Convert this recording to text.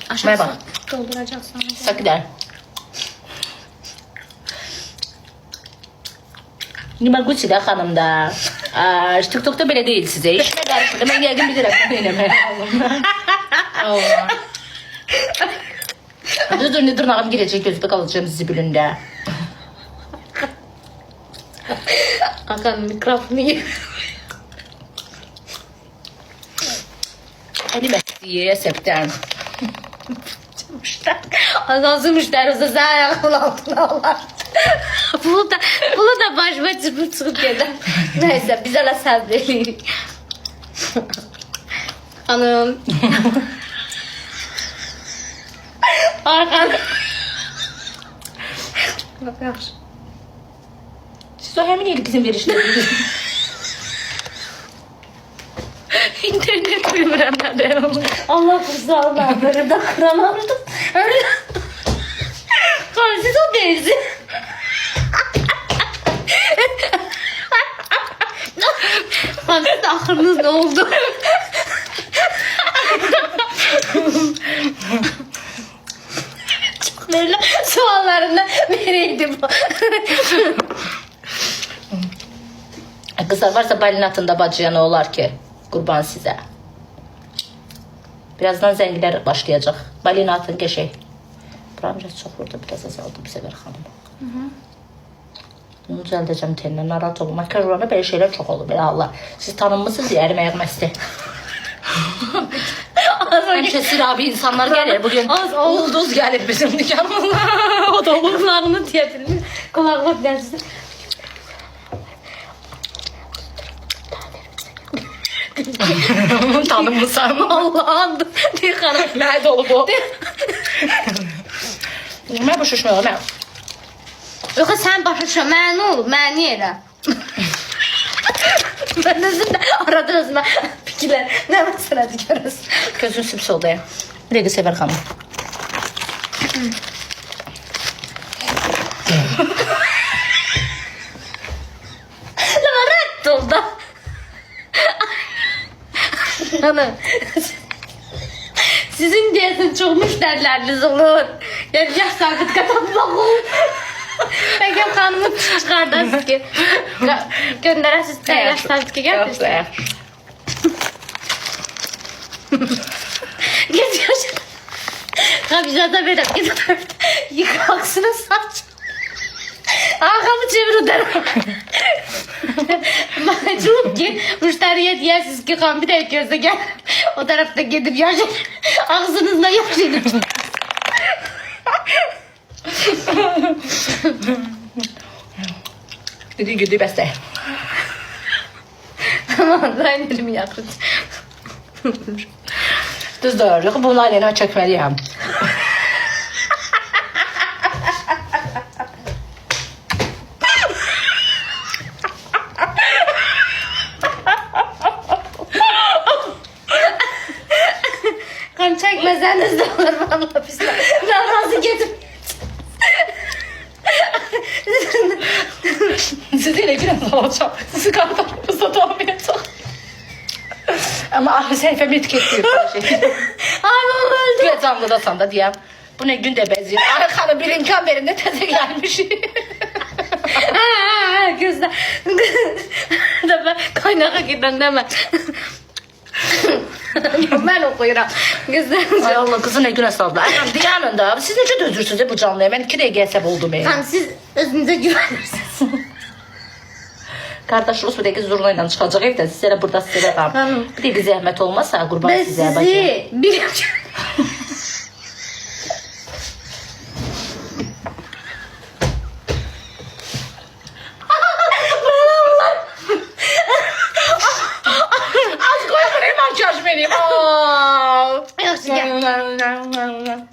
Aşağısı bak. dolduracaksan. Sakılar. Nima Gucci'de hanım da. TikTok'ta belə deyil sizə. İşinə qarışırdı. Mən yəqin bilirəm bunu eləməyə Allah. Dur, ne dırnağım girecek gözüme kalacağım zibilinde. Hakan mikrofonu yiyor. Hadi mesleğe septen. Azansız müşteri olsa sen ayağımın altına alar. Bunu da başıma çıkıp gelir. Neyse biz öyle sabredelim. Hanım. Arkan. Yaxşı. Siz o hemen ilk izin verişleri. İnternet bilmirəm nədir. Allah kursağına böyle de kıramardım. Öyle. Siz o değilsin. Sizin ahırınız ne oldu? Çok böyle soğanlarından biriydi bu. Kızlar varsa balinatında bacıya ne olar ki? Qurban sizə. Birazdan zəngilər başlayacaq. Balinatın qəşək. Buram biraz çox vurdu. Biraz azaldı bu səfər xanım. Bunu düzəldəcəm tendən. Narahat olun. Makarona belə şeylər çox olur. Belə Allah. Siz tanınmısınız ya ərim ayaqməsti. Həmişə sirabi insanlar gəlir. Bugün ulduz gəlir bizim dükanımıza. O da kulağını diyebilmiş. Kulağını dersin. Tanınmısan. Allah'ım. Diye kanım. Nədə olub o? Mən başa düşmüyorum. Mən. Yoxsa sən başa düşmə, mənə nə olub? Mənə niyə elə? Mən özüm də arada özümə fikirlər. Nə məsələdir görürsün? Gözün sübs oldu ya. Bir dəqiqə Səfər xanım. Lama rədd ol da. Hanım. Sizin deyəsən çox müştəriləriniz olur. Yəni yaş sabit qataqmaq olur. Peki kanımı çıxardasınız ki göndərəsiniz də yaş sabit ki gətirsin. Git yaş. Kabizada verəm. Git yıkaksını saç. Arkamı çevir o tarafa. Macun ki müşteriye diyəsiniz ki kan bir de gözde gel. O tarafta gidip yaş. Ağzınızla yaş edin. Dedi güdü bəstə. Tamam ben elimi yakın. Düzdür. Yox, bunu ailəni çəkməliyəm. Kan çekmeseniz de olur valla biz. Namazı getir. Sizi elə biraz alacaq. Sizi qardaşımızda doğmayacaq. Ama ahı səhifəm etiketliyor. Ay baba öldü. Güya canlıdasan da deyəm. Bu ne gün də bəziyir. Ay xanım bir imkan verin də təzə gəlmiş. Gözler. Da ben kaynağa giden deme. Ben okuyuram. Gözler. Ay Allah kızı ne günə saldı. Ay diyanın da. Siz necə dözürsünüz bu canlıya? Mən 2 dəqiqə əsəb oldum. Kan siz özünüze güvenirsiniz. Kardeşiniz bu dəqiqə zurna ilə çıxacaq evdə. Siz elə burada sizə qam. Bir dəqiqə zəhmət olmasa qurban Ben sizə bacı. sizi bir Az koy buraya makyaj benim. Yaxşı gel.